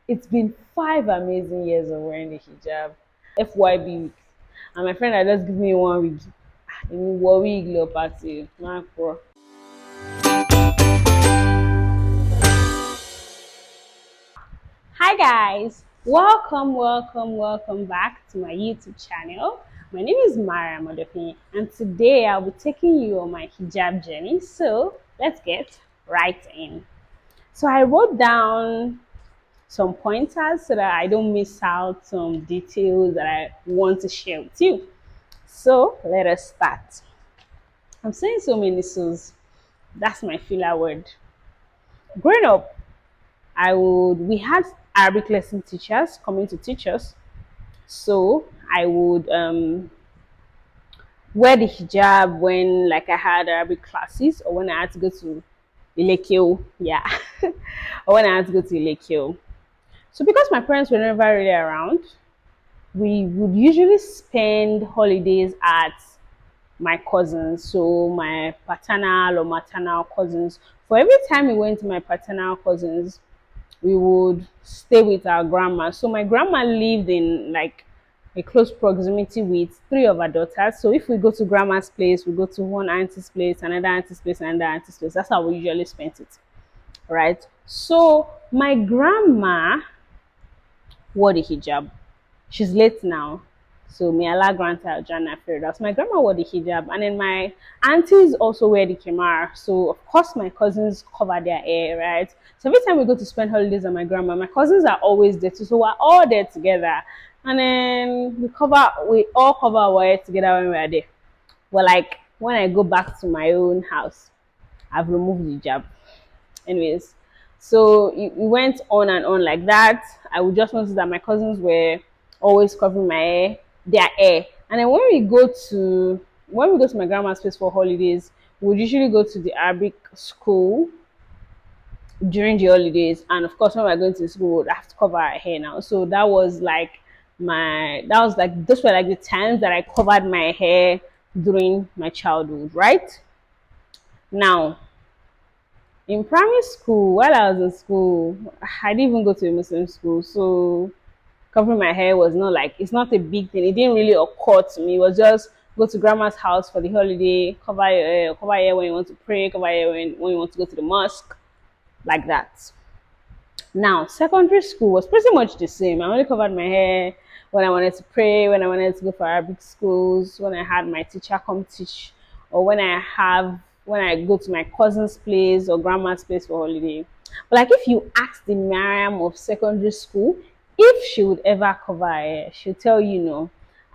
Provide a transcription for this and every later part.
It's been 5 amazing years of wearing the hijab. FYB week. And my friend had just given me 1 week. One week little party. Macro. Hi guys. Welcome back to my YouTube channel. My name is Mara Modofi, and today I'll be taking you on my hijab journey. So let's get right in. So I wrote down some pointers so that I don't miss out some details that I want to share with you. So let us start. I'm saying so many so's. That's my filler word. Growing up, we had Arabic lesson teachers coming to teach us. So I would wear the hijab when like I had Arabic classes or when I had to go to Ilekio. Yeah. Or when I had to go to Ilekio. So because my parents were never really around, we would usually spend holidays at my cousins, so my paternal or maternal cousins. For every time we went to my paternal cousins, we would stay with our grandma. So my grandma lived in like a close proximity with three of our daughters. So if we go to grandma's place, we go to one auntie's place, another auntie's place, another auntie's place. That's how we usually spent it, right? So my grandma wore the hijab. She's late now, so may Allah grant her Jannah Firdaus. My grandma wore the hijab, and then my aunties also wear the khimar. So of course my cousins cover their hair, right? So every time we go to spend holidays at my grandma, my cousins are always there too. So we're all there together, and then we all cover our hair together when we're there. But like when I go back to my own house, I've removed the hijab. Anyways, so it went on and on like that. I would just notice that my cousins were always covering their hair. And then when we go to my grandma's place for holidays, we would usually go to the Arabic school during the holidays. And of course, when we're going to school, we would have to cover our hair now. So those were like the times that I covered my hair during my childhood, right? Now, in primary school, while I was in school, I didn't even go to a Muslim school, so covering my hair was not like it's not a big thing. It didn't really occur to me. It was just go to grandma's house for the holiday, cover your hair when you want to pray, cover your hair when you want to go to the mosque, like that. Now, secondary school was pretty much the same. I only covered my hair when I wanted to pray, when I wanted to go for Arabic schools, when I had my teacher come teach, or when I go to my cousin's place or grandma's place for holiday. But like if you ask the Miriam of secondary school if she would ever cover her hair, she'll tell you no.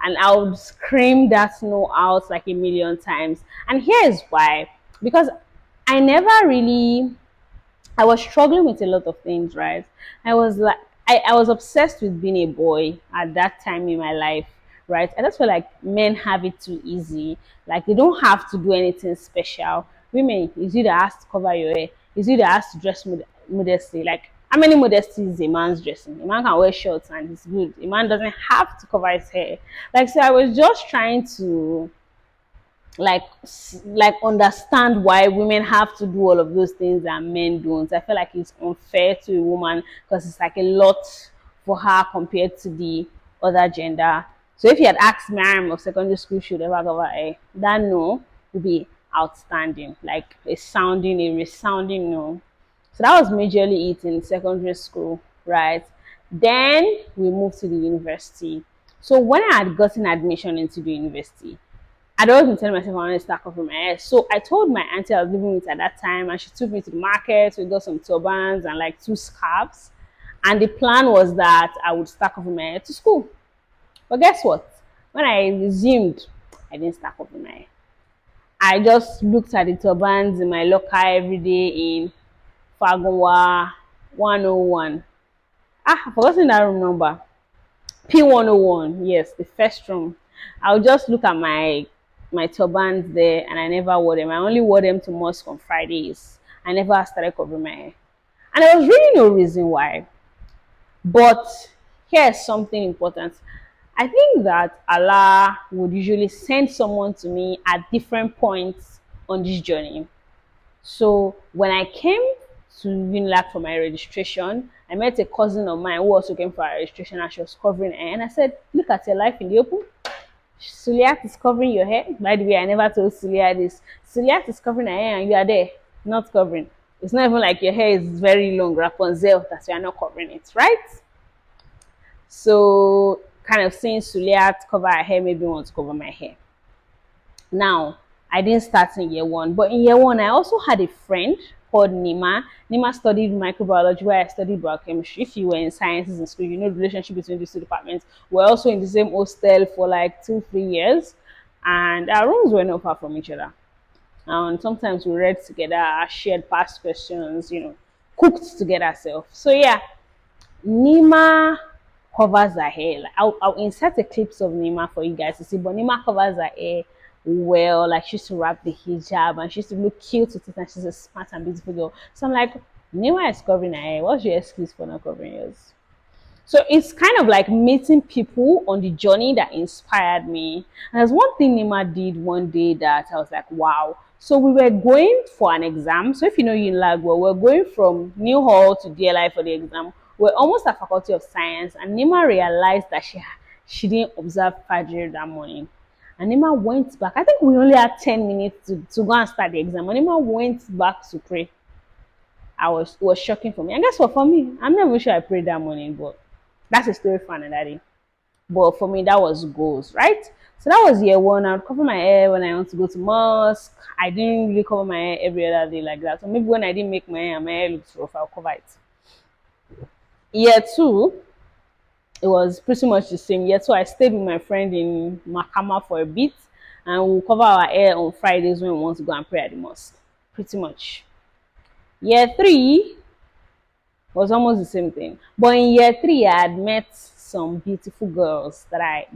And I would scream that no out like a million times. And here's why. Because I never really I was struggling with a lot of things, right? I was like, I was obsessed with being a boy at that time in my life, right? I just feel like men have it too easy. Like they don't have to do anything special. Women, it's you that has to cover your hair. It's you that has to dress modestly. Like how many modesty is a man's dressing? A man can wear shorts and it's good. A man doesn't have to cover his hair. Like so, I was just trying to like understand why women have to do all of those things that men don't. I feel like it's unfair to a woman because it's like a lot for her compared to the other gender. So if you had asked Miriam of secondary school should ever cover a that no would be outstanding, like a resounding no. So that was majorly it in secondary school, right? Then we moved to the university. So when I had gotten admission into the university, I'd always been telling myself I wanted to start covering my hair. So I told my auntie I was living with at that time, and she took me to the market. We got some turbans and like 2 scarves. And the plan was that I would start covering my hair to school. But guess what? When I resumed, I didn't start covering my hair. I just looked at the turbans in my locker every day in Fagunwa 101. I've forgotten that room number. P101, yes, the first room. I'll just look at my turbans there and I never wore them. I only wore them to mosque on Fridays. I never started covering my hair. And there was really no reason why. But here's something important. I think that Allah would usually send someone to me at different points on this journey. So when I came to Unilag for my registration. I met a cousin of mine who also came for our registration, and she was covering her. And I said, "Look at your life in the open. Suliat is covering your hair." By the way, I never told Suliat this. Suliat is covering her hair and you are there, not covering. It's not even like your hair is very long, Rapunzel, that you are not covering it, right? So, kind of seeing Suliat cover her hair made me want to cover my hair. Now, I didn't start in year one, but in year one, I also had a friend called Nima. Nima studied microbiology, where I studied biochemistry. If you were in sciences in school, you know the relationship between these two departments. We're also in the same hostel for like 2, 3 years, and our rooms were not far from each other. And sometimes we read together, shared past questions, cooked together self. So yeah, Nima covers her hair. Like, I'll insert a clips of Nima for you guys to see, but Nima covers her hair well. Like, she used to wrap the hijab and she used to look cute with it, and she's a smart and beautiful girl. So I'm like, Nima is covering her hair. What's your excuse for not covering yours? So it's kind of like meeting people on the journey that inspired me. And there's one thing Nima did one day that I was like, wow. So we were going for an exam. So if you know Unilag, we're going from New Hall to DLI for the exam. We're almost at Faculty of Science, and Nima realized that she didn't observe Fajr that morning. And Nima went back. I think we only had 10 minutes to go and start the exam. And Nima went back to pray. It was shocking for me. And guess what? For me, I'm not even sure I prayed that morning, but that's a story for another day. But for me, that was goals, right? So that was year one. I would cover my hair when I want to go to mosque. I didn't really cover my hair every other day like that. So maybe when I didn't make my hair and my hair looks rough, I'll cover it. Year two, it was pretty much the same. Year two, I stayed with my friend in Makama for a bit, and we'll cover our hair on Fridays when we want to go and pray at the mosque. Pretty much. Year three was almost the same thing. But in year three, I had met some beautiful girls that I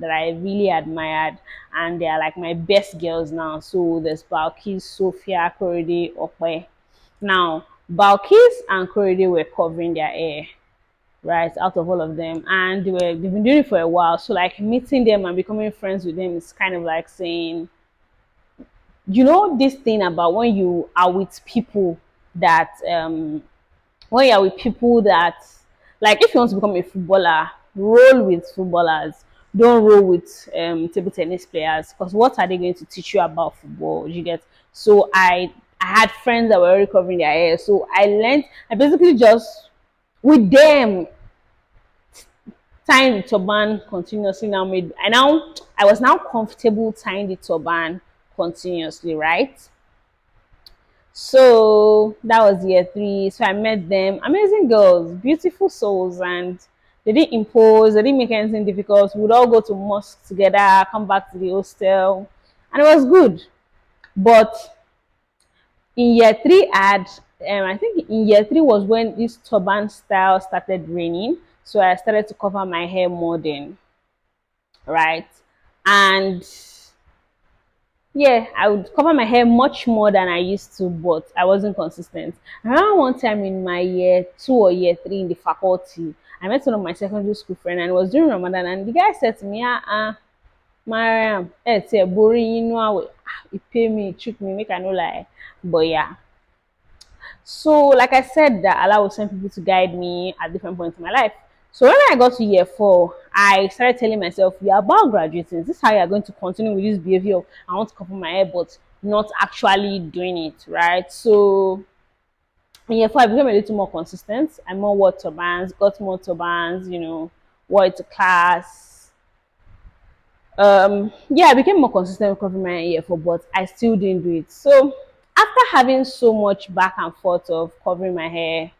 really admired, and they are like my best girls now. So there's Balkis, Sophia, Korede, Okwe. Now, Balkis and Korede were covering their hair, right, out of all of them, and they've been doing it for a while. So like meeting them and becoming friends with them is kind of like saying, this thing about when you are with people that when you're with people that, like, if you want to become a footballer, roll with footballers. Don't roll with table tennis players, because what are they going to teach you about football? You get. So I had friends that were already covering their hair, so I basically just with them tying the turban continuously. I was now comfortable tying the turban continuously, right? So that was year three. So I met them, amazing girls, beautiful souls, and they didn't impose, they didn't make anything difficult. We would all go to mosque together, come back to the hostel, and it was good. But in year three, I think in year three was when this turban style started raining. So I started to cover my hair more then, right? And yeah, I would cover my hair much more than I used to, but I wasn't consistent. I remember one time in my year two or year three in the faculty, I met one of my secondary school friends, and it was during Ramadan, and the guy said to me, Mariam, it's a boring, it pay me, it trick me, make I no lie. But yeah. So, like I said, that Allah will send people to guide me at different points in my life. So when I got to year four, I started telling myself, "We are about graduating. This is how you are going to continue with this behavior of, I want to cover my hair, but not actually doing it, right?" So in year four, I became a little more consistent. I more wore turbans, got more turbans, wore it to class. Yeah, I became more consistent with covering my hair in year four, but I still didn't do it. So after having so much back and forth of covering my hair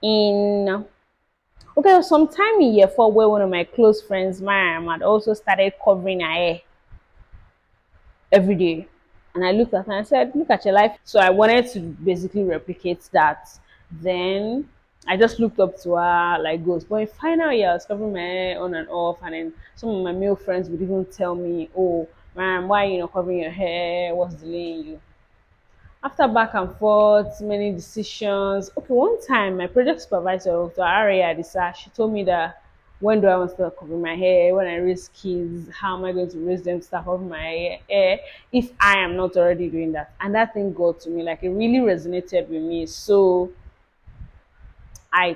in okay, sometime in year four, where one of my close friends, Mariam, had also started covering her hair every day. And I looked at her and I said, "Look at your life." So I wanted to basically replicate that. Then I just looked up to her like ghost. But in final year, I was covering my hair on and off. And then some of my male friends would even tell me, "Oh, Mariam, why are you not covering your hair? What's delaying you?" After back and forth, many decisions. Okay, one time my project supervisor, Dr. Aria Adisa, she told me that when do I want to start covering my hair? When I raise kids, how am I going to raise them to start covering my hair if I am not already doing that? And that thing got to me, like it really resonated with me. So I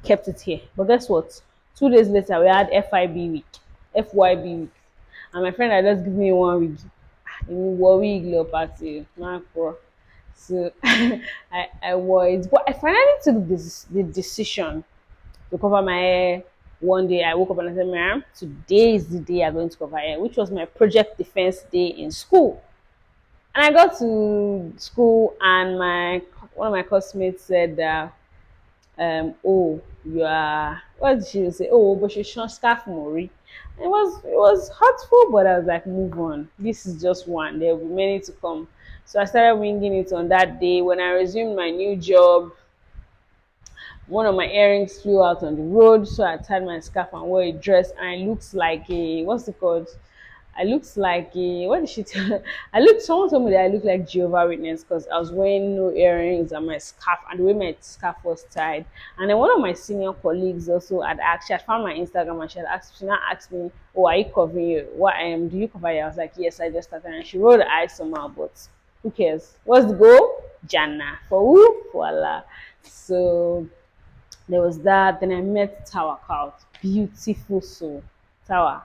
kept it here. But guess what? 2 days later, we had FIB week, FYB week, and my friend had just given me 1 week. In one week, little party, macro. So I wore it, but I finally took the decision to cover my hair. One day I woke up and I said, "Ma'am, today is the day I'm going to cover hair," which was my project defense day in school. And I got to school and my one of my classmates said that oh, you are, what did she say? Oh, but she shot scarf Mori. It was hurtful, but I was like, move on. This is just one. There will be many to come. So I started winging it on that day. When I resumed my new job, one of my earrings flew out on the road, so I tied my scarf and wore a dress, and I looked like a, what's it called? I looked like a, what did she tell? I looked, someone told me that I looked like Jehovah Witness because I was wearing no earrings and my scarf, and the way my scarf was tied. And then one of my senior colleagues also had asked, she had found my Instagram and she now asked me, "Oh, are you covering you? What do you cover you?" I was like, "Yes, I just started." And she rolled her eyes somehow, but who cares? What's the goal? Jannah. For who? For Allah. So there was that. Then I met Tower Cout, beautiful soul. Tower,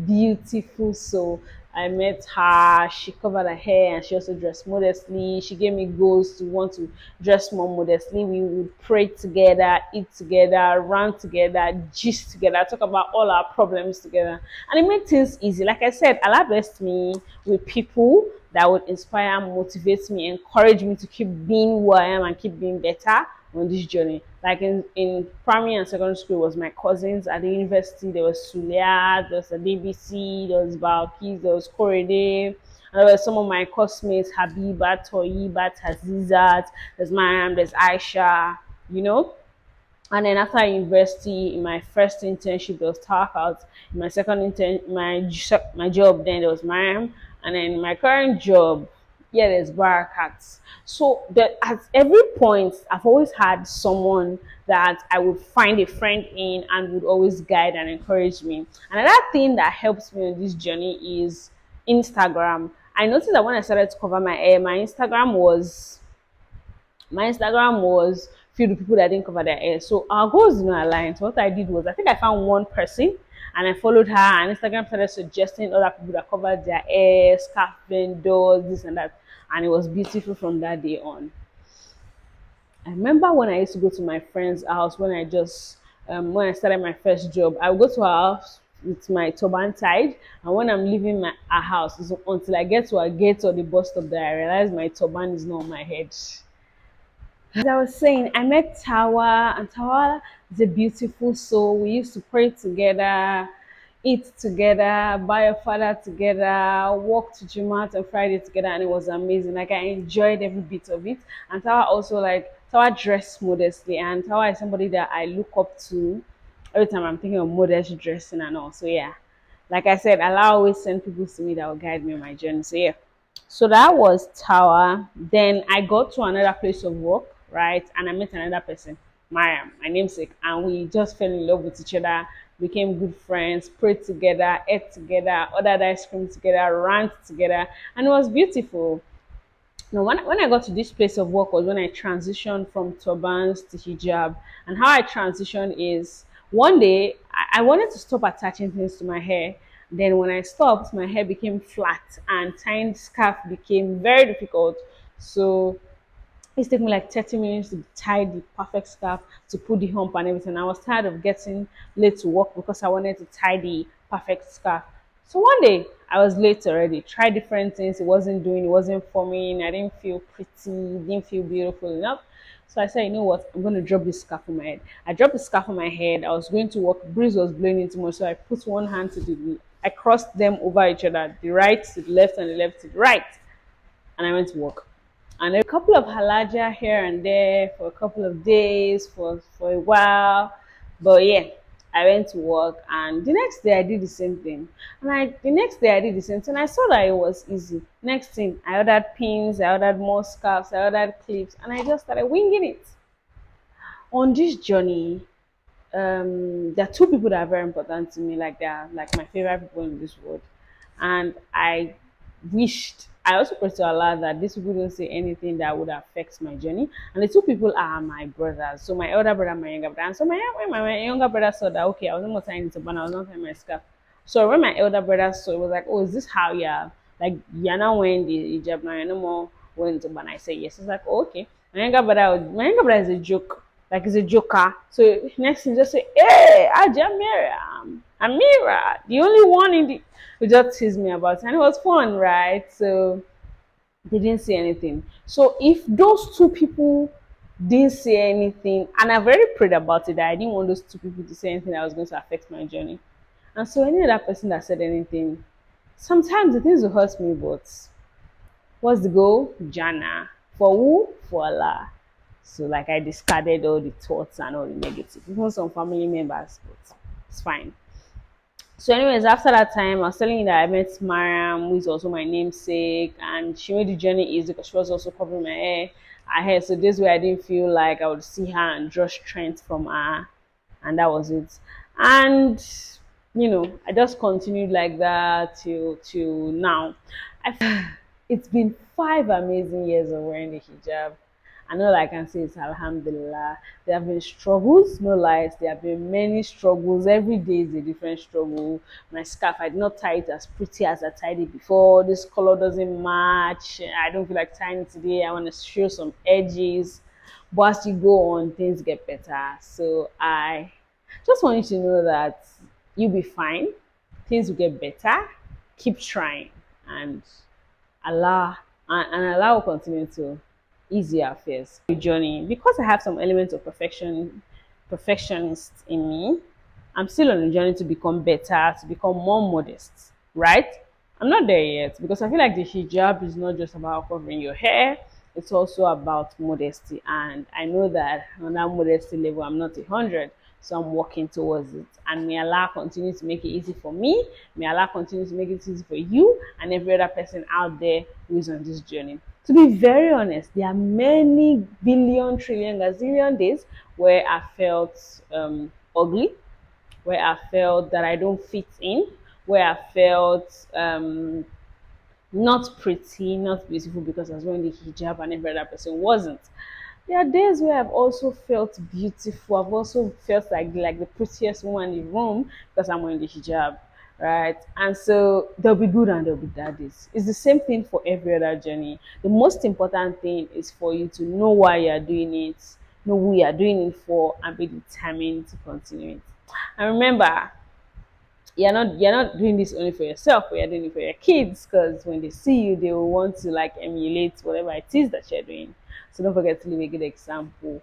beautiful soul. I met her. She covered her hair and she also dressed modestly. She gave me goals to want to dress more modestly. We would pray together, eat together, run together, gist together, talk about all our problems together. And it made things easy. Like I said, Allah blessed me with people that would inspire, motivate me, encourage me to keep being who I am and keep being better on this journey. Like in primary and secondary school, it was my cousins. At the university, there was Sulia, there was a DBC, there was Balkis, there was Korede, and there were some of my classmates, Habiba, Toyiba, Tazizat, there's Mariam, there's Aisha, you know. And then after university, in my first internship, there was talk out. In my second my job, then there was Mariam, and then my current job, yeah, there's Barakat. So that at every point, I've always had someone that I would find a friend in and would always guide and encourage me. Another thing that helps me on this journey is Instagram. I noticed that when I started to cover my hair, my Instagram was filled with people that didn't cover their hair. So our goals did not align. So what I did was I think I found one person and I followed her, and Instagram started suggesting other people that covered their hair, scarf vendors, this and that. And it was beautiful from that day on. I remember when I used to go to my friend's house when I started my first job. I would go to her house with my turban tied, and when I'm leaving her house, it's until I get to her gate or the bus stop that I realize my turban is not on my head. As I was saying, I met Tawa, and Tawa is a beautiful soul. We used to pray together, eat together, buy a father together, walk to Jumat on Friday together, and it was amazing. Like I enjoyed every bit of it. And Tawa also Tawa dressed modestly, and Tawa is somebody that I look up to every time I'm thinking of modest dressing and all. So yeah, like I said, Allah always send people to me that will guide me on my journey. So yeah. So that was Tower. Then I got to another place of work, right? And I met another person, Mariam, my namesake, and we just fell in love with each other, became good friends, prayed together, ate together, ordered ice cream together, ran together, and it was beautiful. Now, when I got to this place of work was when I transitioned from turbans to hijab. And how I transitioned is one day I wanted to stop attaching things to my hair. Then when I stopped, my hair became flat and tying scarf became very difficult. So it's taken me like 30 minutes to tie the perfect scarf, to put the hump and everything. I was tired of getting late to work because I wanted to tie the perfect scarf. So one day I was late already, tried different things, it wasn't forming, I didn't feel pretty, didn't feel beautiful enough. So I said, you know what, I'm going to drop this scarf on my head. I dropped the scarf on my head, I was going to work, breeze was blowing into me, so I put one hand to I crossed them over each other, the right to the left and the left to the right, and I went to work. And a couple of halaja here and there for a couple of days, for a while. But yeah, I went to work, and the next day I did the same thing. The next day I did the same thing. I saw that it was easy. Next thing, I ordered pins, I ordered more scarves, I ordered clips, and I just started winging it. On this journey, there are two people that are very important to me, like they are like my favorite people in this world. And I wished I also pray to Allah that these people don't say anything that would affect my journey. And the two people are my brothers. So my elder brother and my younger brother. And so my younger brother saw that, okay, I was not tying it up and I was not tying my scarf. So when my elder brother saw it, was like, oh, is this how you're like you're not wearing the hijab now, you're no more wearing the ban? I said yes. It's like, oh, okay. My younger brother is a joke. Like he's a joker. So next thing just say, hey, Ajamira, Amira, the only one in the who just teased me about it. And it was fun, right? So they didn't say anything. So if those two people didn't say anything, and I very prayed about it that I didn't want those two people to say anything that was going to affect my journey. And so any other person that said anything, sometimes the things will hurt me, but what's the goal? Jannah. For who? For Allah. So like I discarded all the thoughts and all the negative, even some family members, but it's fine. So, anyways, after that time, I was telling you that I met Mariam, who is also my namesake, and she made the journey easy because she was also covering my hair. So this way, I didn't feel like I would see her and draw strength from her, and that was it. And I just continued like that till now. It's been 5 amazing years of wearing the hijab. And all I can say is Alhamdulillah. There have been struggles, no lies. There have been many struggles. Every day is a different struggle. My scarf, I did not tie it as pretty as I tied it before. This color doesn't match. I don't feel like tying it today. I want to show some edges. But as you go on, things get better. So I just want you to know that you'll be fine. Things will get better. Keep trying. And Allah will continue to ease your affairs. Journey, because I have some elements of perfectionist in me, I'm still on a journey to become better, to become more modest, right? I'm not there yet because I feel like the hijab is not just about covering your hair, it's also about modesty. And I know that on that modesty level, I'm not 100. So I'm working towards it. And may Allah continue to make it easy for me. May Allah continue to make it easy for you and every other person out there who is on this journey. To be very honest, there are many billion, trillion, gazillion days where I felt ugly, where I felt that I don't fit in, where I felt not pretty, not beautiful because I was wearing the hijab and every other person wasn't. There are days where I've also felt beautiful. I've also felt like the prettiest woman in the room because I'm wearing the hijab, right? And so there'll be good and there'll be bad days. It's the same thing for every other journey. The most important thing is for you to know why you're doing it, know who you're doing it for, and be determined to continue it. And remember, you're not doing this only for yourself, but you're doing it for your kids because when they see you, they will want to like emulate whatever it is that you're doing. So don't forget to leave a good example.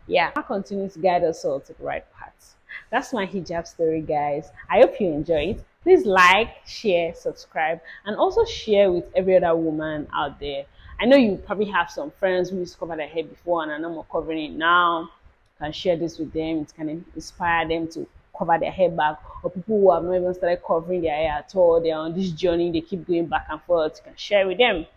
Yeah, I'll continue to guide us all to the right path. That's my hijab story, guys. I hope you enjoy it. Please like, share, subscribe, and also share with every other woman out there. I know you probably have some friends who used to cover their hair before and are no more covering it now. You can share this with them. It can inspire them to cover their hair back, or people who have not even started covering their hair at all. They're on this journey, they keep going back and forth. You can share with them.